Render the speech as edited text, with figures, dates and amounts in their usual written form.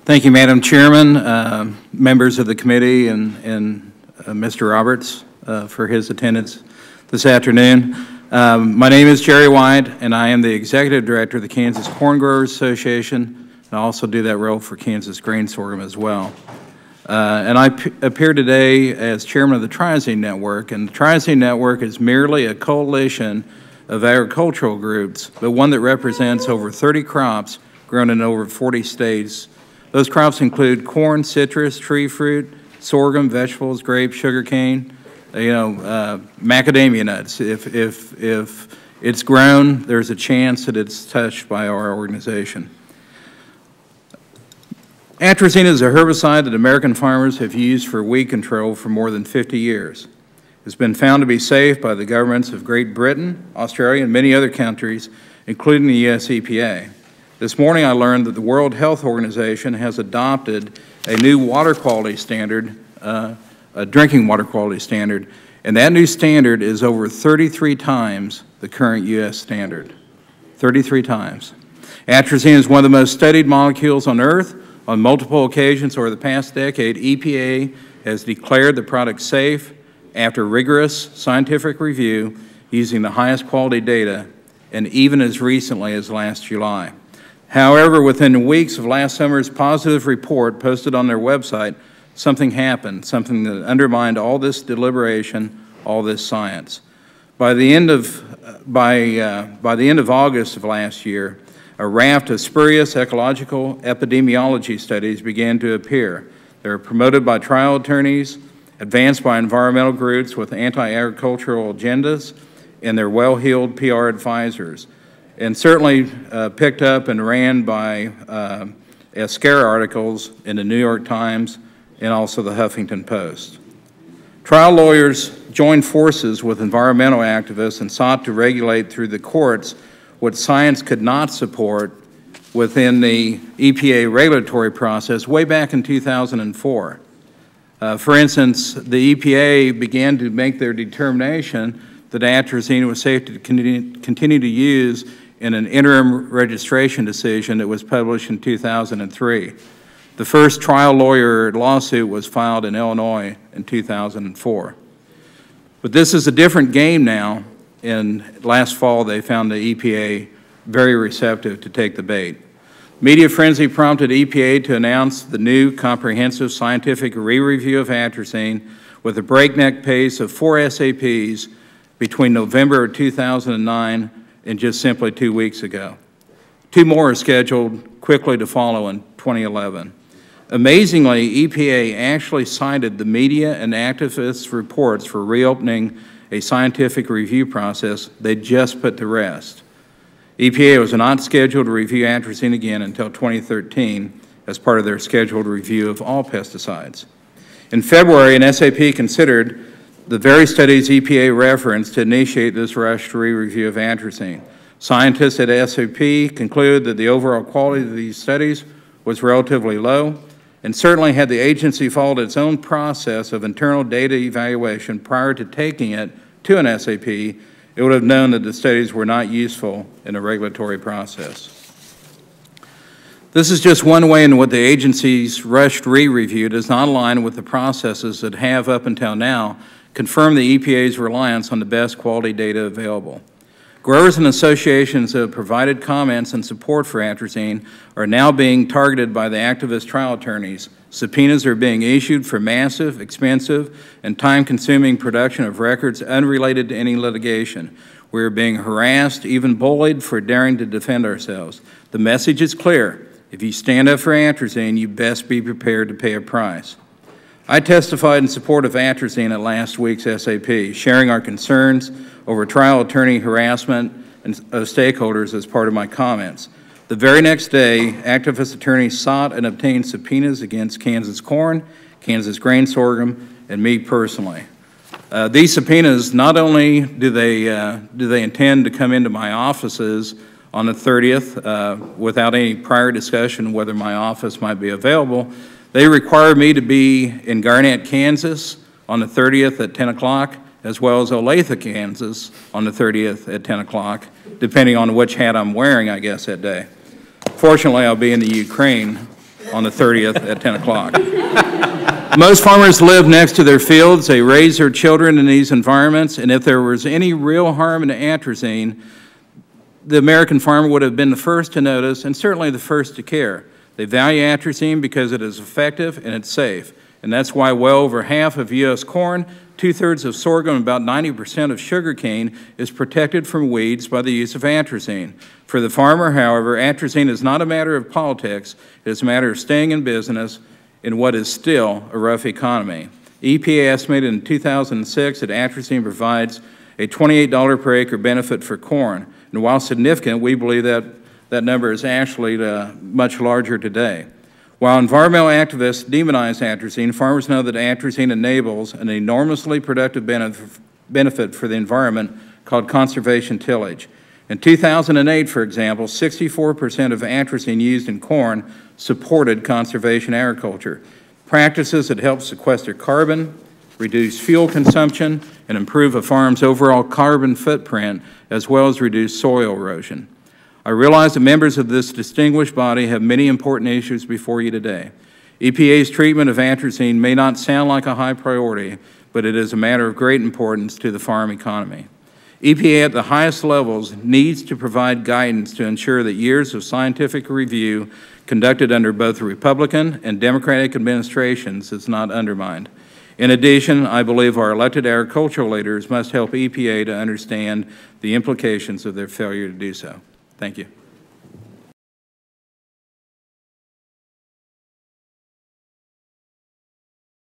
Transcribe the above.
Thank you, Madam Chairman, members of the committee, and Mr. Roberts for his attendance this afternoon. My name is Jerry White, and I am the Executive Director of the Kansas Corn Growers Association, and I also do that role for Kansas Grain Sorghum as well. And I appear today as Chairman of the Atrazine Network, and the Atrazine Network is merely a coalition of agricultural groups, but one that represents over 30 crops grown in over 40 states. Those crops include corn, citrus, tree fruit, sorghum, vegetables, grapes, sugarcane, macadamia nuts. If it's grown, there's a chance that it's touched by our organization. Atrazine is a herbicide that American farmers have used for weed control for more than 50 years. It's been found to be safe by the governments of Great Britain, Australia, and many other countries, including the U.S. EPA. This morning I learned that the World Health Organization has adopted a new water quality standard, a drinking water quality standard, and that new standard is over 33 times the current U.S. standard. 33 times. Atrazine is one of the most studied molecules on Earth. On multiple occasions over the past decade, EPA has declared the product safe after rigorous scientific review using the highest quality data, and even as recently as last July. However, within weeks of last summer's positive report posted on their website, something happened, something that undermined all this deliberation, all this science. By the end of August of last year, a raft of spurious ecological epidemiology studies began to appear. They were promoted by trial attorneys, advanced by environmental groups with anti-agricultural agendas, and their well-heeled PR advisors, and certainly picked up and ran by as scare articles in the New York Times and also the Huffington Post. Trial lawyers joined forces with environmental activists and sought to regulate through the courts what science could not support within the EPA regulatory process way back in 2004. For instance, the EPA began to make their determination that atrazine was safe to continue to use in an interim registration decision that was published in 2003. The first trial lawyer lawsuit was filed in Illinois in 2004. But this is a different game now, and last fall they found the EPA very receptive to take the bait. Media frenzy prompted EPA to announce the new comprehensive scientific re-review of atrazine with a breakneck pace of 4 SAPs between November of 2009 and just simply 2 weeks ago. 2 more are scheduled quickly to follow in 2011. Amazingly, EPA actually cited the media and activists' reports for reopening a scientific review process they just put to rest. EPA was not scheduled to review atrazine again until 2013 as part of their scheduled review of all pesticides. In February, an SAP considered the very studies EPA referenced to initiate this rushed re-review of atrazine. Scientists at SAP concluded that the overall quality of these studies was relatively low, and certainly had the agency followed its own process of internal data evaluation prior to taking it to an SAP, it would have known that the studies were not useful in a regulatory process. This is just one way in which the agency's rushed re-review does not align with the processes that have, up until now, confirmed the EPA's reliance on the best quality data available. Growers and associations that have provided comments and support for atrazine are now being targeted by the activist trial attorneys. Subpoenas are being issued for massive, expensive, and time-consuming production of records unrelated to any litigation. We are being harassed, even bullied, for daring to defend ourselves. The message is clear. If you stand up for atrazine, you best be prepared to pay a price. I testified in support of atrazine at last week's SAP, sharing our concerns over trial attorney harassment of stakeholders as part of my comments. The very next day, activist attorneys sought and obtained subpoenas against Kansas Corn, Kansas Grain Sorghum, and me personally. These subpoenas, not only do they intend to come into my offices on the 30th without any prior discussion whether my office might be available, they require me to be in Garnett, Kansas on the 30th at 10 o'clock, as well as Olathe, Kansas on the 30th at 10 o'clock, depending on which hat I'm wearing, I guess, that day. Fortunately, I'll be in the Ukraine on the 30th at 10 o'clock. Most farmers live next to their fields. They raise their children in these environments, and if there was any real harm in atrazine, the American farmer would have been the first to notice and certainly the first to care. They value atrazine because it is effective and it's safe, and that's why well over half of U.S. corn, 2/3 of sorghum, and about 90% of sugarcane is protected from weeds by the use of atrazine. For the farmer, however, atrazine is not a matter of politics. It is a matter of staying in business in what is still a rough economy. EPA estimated in 2006 that atrazine provides a $28 per acre benefit for corn. And while significant, we believe that that number is actually much larger today. While environmental activists demonize atrazine, farmers know that atrazine enables an enormously productive benefit for the environment called conservation tillage. In 2008, for example, 64% of atrazine used in corn supported conservation agriculture, practices that help sequester carbon, reduce fuel consumption, and improve a farm's overall carbon footprint, as well as reduce soil erosion. I realize that members of this distinguished body have many important issues before you today. EPA's treatment of atrazine may not sound like a high priority, but it is a matter of great importance to the farm economy. EPA at the highest levels needs to provide guidance to ensure that years of scientific review conducted under both Republican and Democratic administrations is not undermined. In addition, I believe our elected agricultural leaders must help EPA to understand the implications of their failure to do so. Thank you.